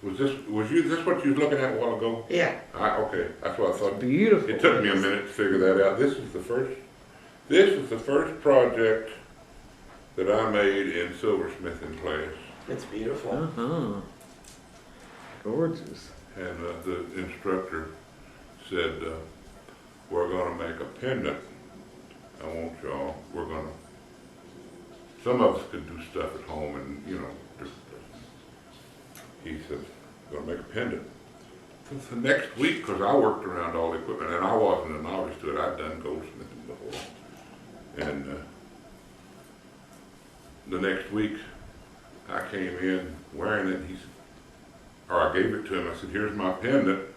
Was this what you was looking at a while ago? Yeah. Okay, that's what I thought. Beautiful. It took me a minute to figure that out. This is the first project that I made in silversmithing class. It's beautiful. Uh-huh. Gorgeous. And the instructor said, we're gonna make a pendant. I want y'all, some of us could do stuff at home and, he said, we're gonna make a pendant. So the next week, because I worked around all the equipment, and I wasn't a novice to it, I'd done goldsmithing before. And the next week, I came in wearing it, I gave it to him, I said, here's my pendant.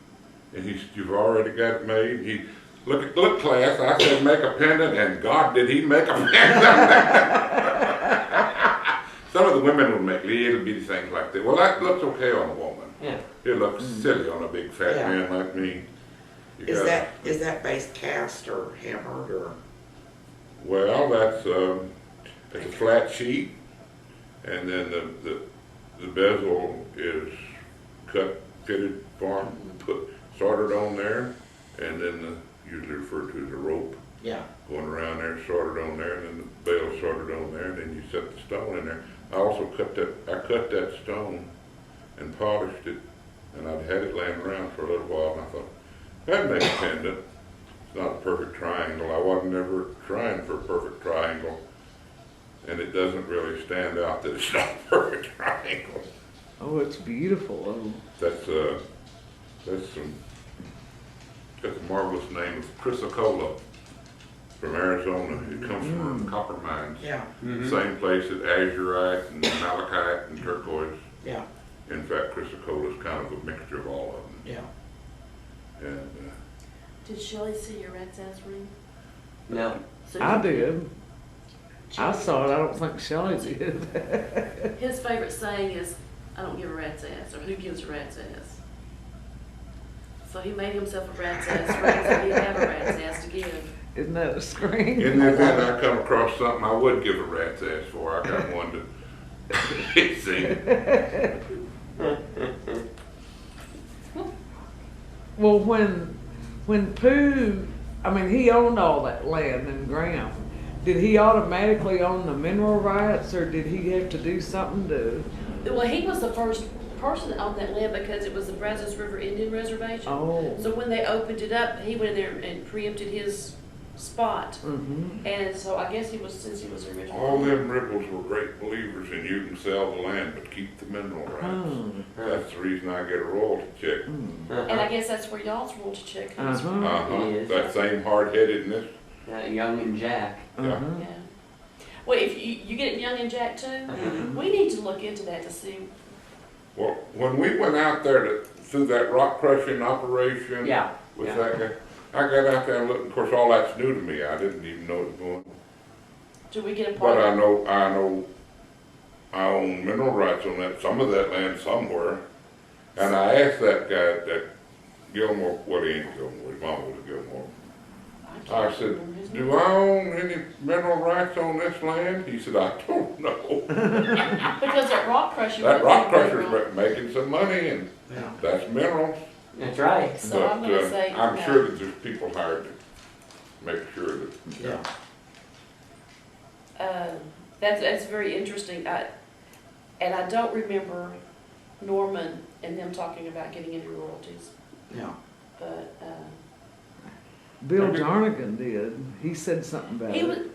And he said, you've already got it made? Look class, I said make a pendant, and God, did he make a pendant. Some of the women would make little bitty things like that. Well, that looks okay on a woman. Yeah. It looks silly on a big fat man like me. Is that base cast or hammered or? Well, that's it's a flat sheet, and then the bezel is fitted form, soldered on there, and then usually referred to as a rope. Yeah. Going around there, soldered on there, and then the bale soldered on there, and then you set the stone in there. I also cut that stone and polished it, and I'd had it laying around for a little while, and I thought, that'd make a pendant. It's not a perfect triangle. I wasn't ever trying for a perfect triangle, and it doesn't really stand out that it's not a perfect triangle. Oh, it's beautiful. Oh. That's got the marvelous name of chrysocolla from Arizona. It comes from copper mines. Yeah. Mm-hmm. Same place that azurite and malachite and turquoise. Yeah. In fact, chrysocolla is kind of a mixture of all of them. Yeah. And Did Shelley see your rat's ass ring? No. So I did. I Shelley- saw it. I don't think Shelley did. His favorite saying is, I don't give a rat's ass, or who gives a rat's ass? So he made himself a rat's ass ring so he'd have a rat's ass to give. Isn't that a scream? in the event I come across something I would give a rat's ass for, I got one to see. Well, when Pooh, I mean, he owned all that land and ground. Did he automatically own the mineral rights, or did he have to do something to? Well, he was the first person on that land because it was the Brazos River Indian Reservation. Oh. So when they opened it up, he went in there and preempted his spot. Mm-hmm. And so I guess since he was original. All them rebels were great believers in you can sell the land but keep the mineral rights. Oh. That's the reason I get a royalty check. And I guess that's where y'all's royalty check comes from. Uh-huh. That same hard-headedness. Young and Jack. Yeah. Uh-huh. Yeah. Well, if you get it Young and Jack too, we need to look into that to see. Well, when we went out there through that rock crushing operation with that guy, I got out there and looked. Of course, all that's new to me. I didn't even know it was going. Do we get a part But of I know I own mineral rights on some of that land somewhere. And I asked that guy, that Gilmore, well, he ain't Gilmore, his mama was Gilmore. I said, do I own any mineral rights on this land? He said, I don't know. Because that rock crusher. That rock crusher's making some money, and that's minerals. That's right. So But I'm gonna say. I'm no. sure that there's people hired to make sure that. That's very interesting. And I don't remember Norman and them talking about getting any royalties. No. But Bill Jarnigan did. He said something about he was it.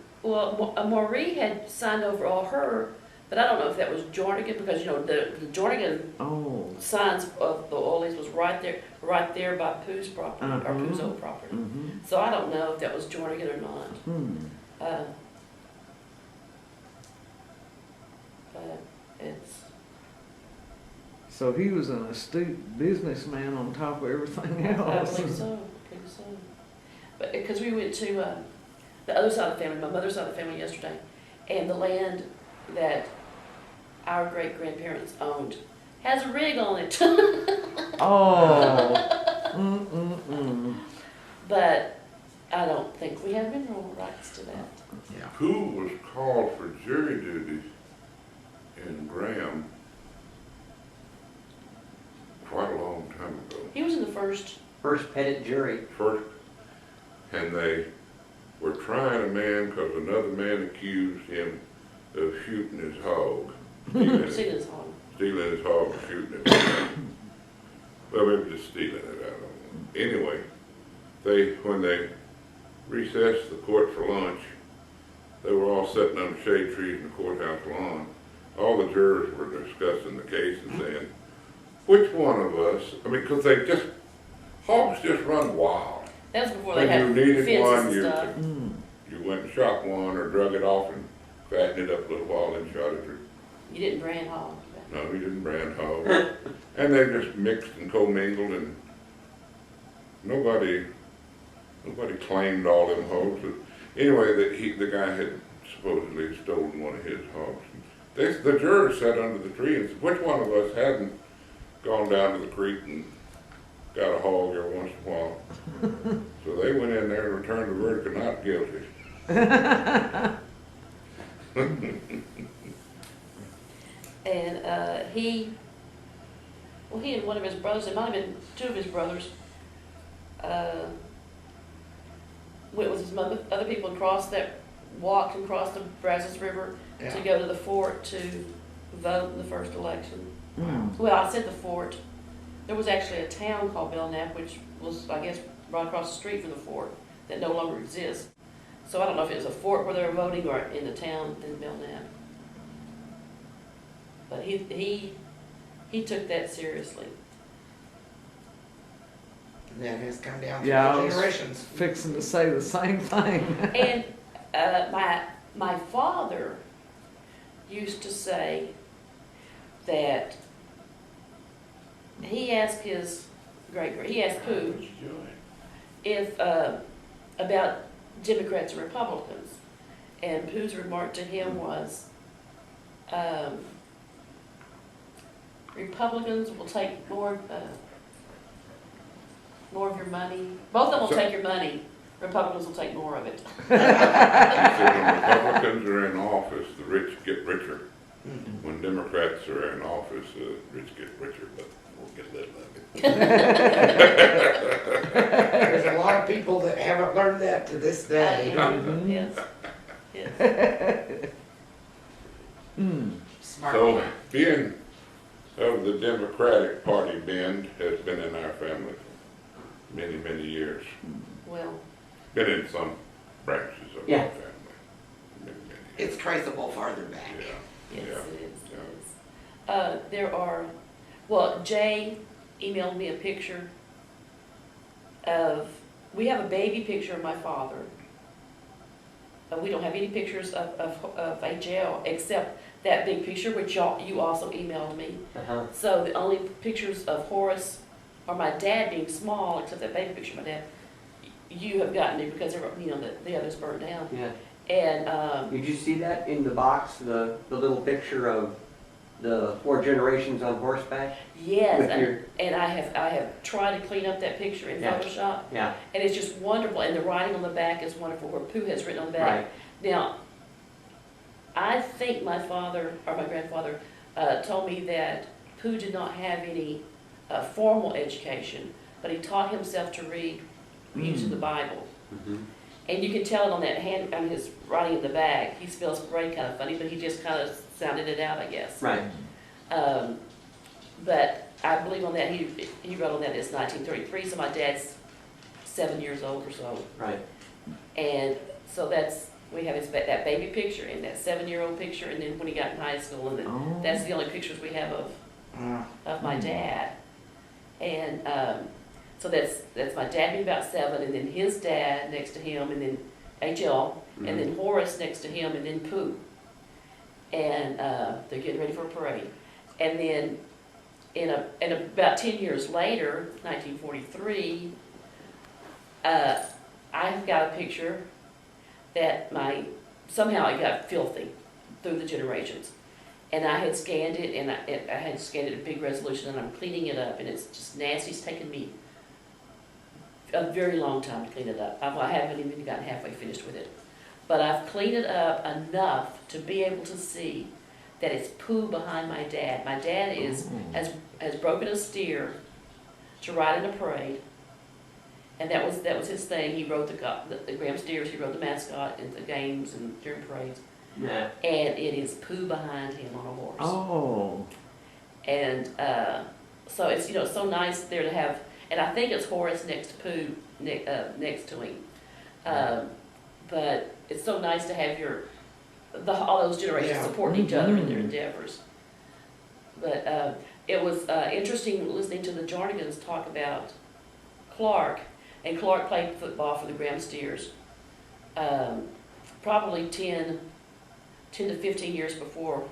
Marie had signed over all her, but I don't know if that was Jarnigan because the Jarnigan Oh. signs of the oilies was right there by Pooh's property or Pooh's old property. Mm-hmm. So I don't know if that was Jarnigan or not. But it's. So he was an astute businessman on top of everything I else. believe so. I believe so. But because we went to the other side of the family, my mother's side of the family yesterday, and the land that our great grandparents owned has a rig on it. Oh. But I don't think we have mineral rights to that. Yeah. Who was called for jury duty in Graham first. First petted jury. first, and they were trying a man because another man accused him of shooting his hog. See this one. Stealing his hog and shooting it. Well, maybe just stealing it, I don't know. Anyway, when they recessed the court for lunch, they were all sitting under shade trees in the courthouse lawn. All the jurors were discussing the case and saying, which one of us, I mean, because hogs just run wild. That was before When they you had needed fences one, and you, stuff. you went and shot one or drug it off and fattened it up a little while and shot it. You didn't brand hog. No, we didn't brand hogs. And they just mixed and commingled, and nobody claimed all them hogs. But anyway, the guy had supposedly stolen one of his hogs. The jurors sat under the tree and said, which one of us hadn't gone down to the creek and got a hog every once in a while? So they went in there and returned the verdict of not guilty. And he and one of his brothers, it might have been two of his brothers, went with some other people walked across the Brazos River to go to the fort to vote in the first election. Well, I said the fort. There was actually a town called Belknap, which was, I guess, right across the street from the fort that no longer exists. So I don't know if it was a fort where they were voting or in the town in Belknap. But he took that seriously. That has come down Yeah, I through was generations. fixing to say the same thing. And my father used to say that he asked Pooh if about Democrats and Republicans, and Pooh's remark to him was, Republicans will take more of your money. Both of them will take your money. Republicans will take more of it. He said when Republicans are in office, the rich get richer. When Democrats are in office, the rich get richer, but we'll get little of it. There's a lot of people that haven't learned that to this day. Yes. Yes. Smart. So being of the Democratic Party bend has been in our family for many, many years. Well, Been in some branches of Yeah. our family. Many, many years. It's traceable farther back. Yeah. yes, Yeah. it is. There are. Well, Jay emailed me a picture of. We have a baby picture of my father. We don't have any pictures of HL except that big picture, which you also emailed me. So the only pictures of Horace or my dad being small, except that baby picture of my dad, you have gotten me because the others burned down. Yeah. And Did you see that in the box, the little picture of the 4 generations on horseback? yes, With and, your- and I have tried to clean up that picture in Yeah. Photoshop, Yeah. and it's just wonderful. And the writing on the back is wonderful, where Pooh has written on the back. Right. Now, I think my father or my grandfather told me that Pooh did not have any formal education, but he taught himself to read using the Bible. Mm-hmm. And you can tell it on that on his writing in the back. He spells great, kind of funny, but he just kind of sounded it out, I guess. Right. But I believe on that, he wrote on that it's 1933, so my dad's 7 years old or so. Right. And so we have that baby picture and that 7-year-old picture, and then when he got in high school, and then that's the only pictures we have of my dad. And so that's my dad being about 7, and then his dad next to him, and then HL, and then Horace next to him, and then Pooh. And they're getting ready for a parade. And then and about 10 years later, 1943, I've got a picture that somehow it got filthy through the generations. And I had scanned it, and I had scanned it at big resolution, and I'm cleaning it up, and it's just nasty. It's taken me a very long time to clean it up. I haven't even gotten halfway finished with it. But I've cleaned it up enough to be able to see that it's Pooh behind my dad. My dad has broken a steer to ride in a parade. And that was his thing. He rode the Graham Steers, he rode the mascot in the games and during parades. Yeah. And it is Pooh behind him on a horse. Oh, And so it's, it's so nice there to have, and I think it's Horace next to Pooh, next to him. But it's so nice to have all those generations Yeah. supporting each other in their Mhm. endeavors. But it was interesting listening to the Jardigans talk about Clark, and Clark played football for the Graham Steers, probably 10 to 15 years before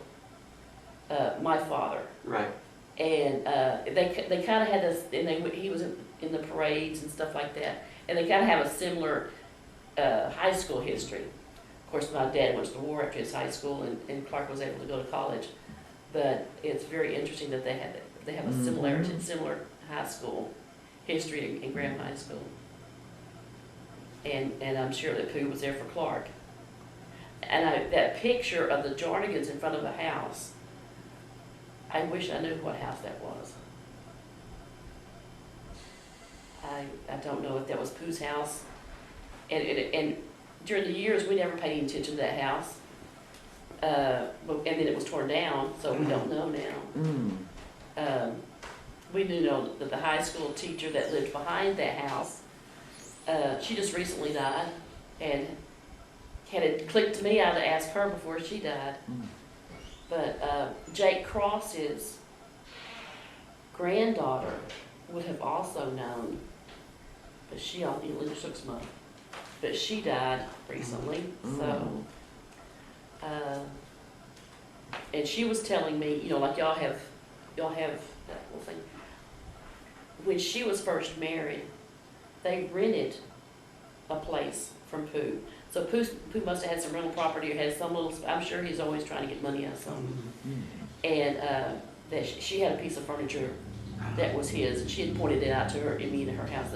my father. Right. And they kind of had this, and he was in the parades and stuff like that, and they kind of have a similar high school history. Of course, my dad went to the war after his high school, and Clark was able to go to college. But it's very interesting that they have a similar high school history in Graham High School. And I'm sure that Pooh was there for Clark. And that picture of the Jardigans in front of the house, I wish I knew what house that was. I don't know if that was Pooh's house. And during the years, we never paid any attention to that house. And then it was torn down, so we don't know now. We do know that the high school teacher that lived behind that house, she just recently died, and had it clicked to me, I'd ask her before she died. But Jake Cross's granddaughter would have also known, but she only lived 6 months. But she died recently, so. And she was telling me, like y'all have that whole thing. When she was first married, they rented a place from Pooh. So Pooh must have had some rental property or had some little, I'm sure he's always trying to get money out of something. And that she had a piece of furniture that was his, and she had pointed it out to her, me in her house,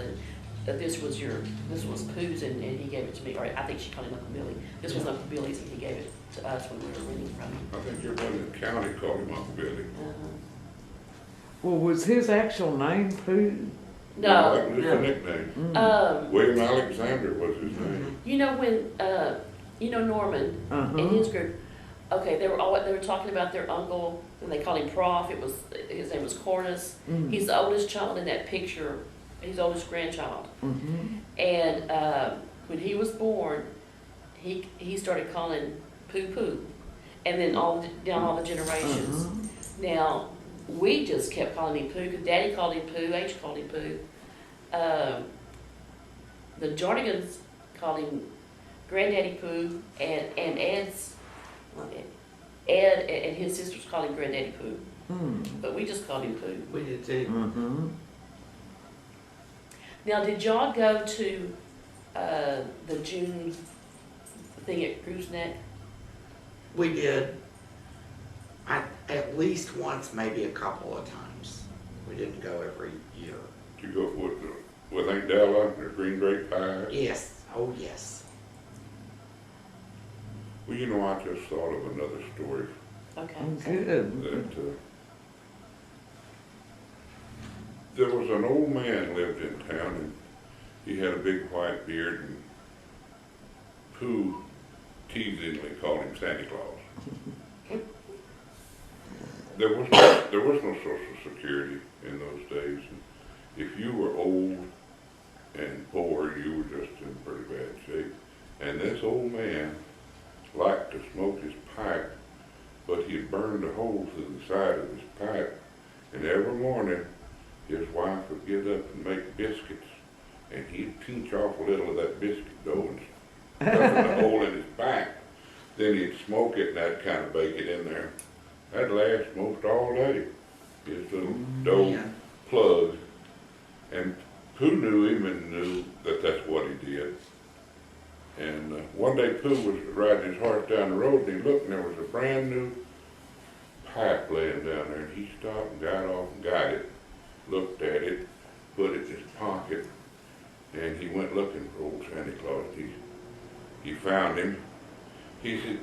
that this was Pooh's, and he gave it to me, or I think she called him Uncle Billy. This was Uncle Billy's, and he gave it to us when we were renting from him. I think everybody in the county called him Uncle Billy. well, was his actual name Pooh? No. That was just a nickname. William Alexander was his name. When Norman and his group, okay, they were talking about their uncle, and they called him Prof. His name was Horace. He's the oldest child in that picture. He's the oldest grandchild. And when he was born, he started calling Pooh Pooh, and then down all the generations. Now we just kept calling him Pooh because Daddy called him Pooh, H called him Pooh. The Jardigans called him Granddaddy Pooh, and Ed and his sisters called him Granddaddy Pooh. But we just called him Pooh. We did too. Now, did y'all go to the June thing at Cruise Neck? We did. At least once, maybe a couple of times. We didn't go every year. Did you go with Aunt Della, or green grape pie? Yes, oh yes. Well, I just thought of another story Okay. Good. that there was an old man lived in town, and he had a big white beard, and Pooh teasingly called him Santa Claus. There was no Social Security in those days. If you were old and poor, you were just in pretty bad shape. And this old man liked to smoke his pipe, but he'd burned a hole through the side of his pipe. And every morning, his wife would get up and make biscuits, and he'd pinch off a little of that biscuit dough and stuff in the hole in his pipe. Then he'd smoke it, and that'd kind of bake it in there. That'd last most all day, his little dough Yeah. plug. And Pooh knew him and knew that that's what he did. And one day Pooh was riding his horse down the road, and he looked, and there was a brand new pipe laying down there, and he stopped and got off and got it, looked at it, put it in his pocket, and he went looking for old Santa Claus. He found him. He said,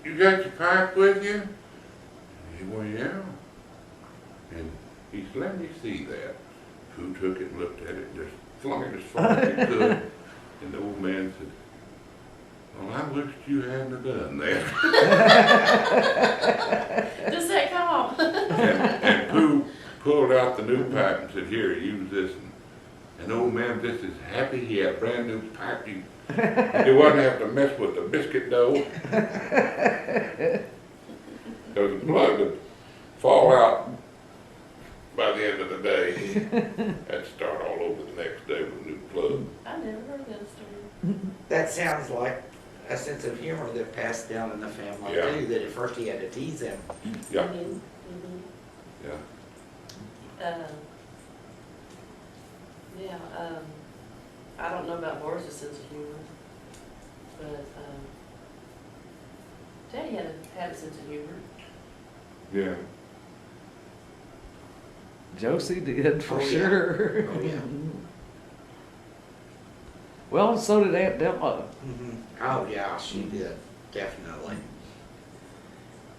"You got your pipe with you?" He said, "Well, yeah." And he said, "Let me see that." Pooh took it and looked at it and just flung it as far as he could. And the old man said, well, I wished you hadn't have done that. Just say, come on. And Pooh pulled out the new pipe and said, here, use this. And the old man just as happy, he had a brand new pipe. He wasn't having to mess with the biscuit dough. Because the plug would fall out by the end of the day. Had to start all over the next day with a new plug. I never heard that story. That sounds like a sense of humor that passed down in the family Yeah. too, that at first he had to tease him. Yeah, Mhm, yeah. mhm. I don't know about Horace's sense of humor, but, Daddy had a sense of humor. Yeah. Josie did, for Oh, yeah. sure. Oh, yeah. Well, so did Aunt Della. Oh, yeah, she did, definitely.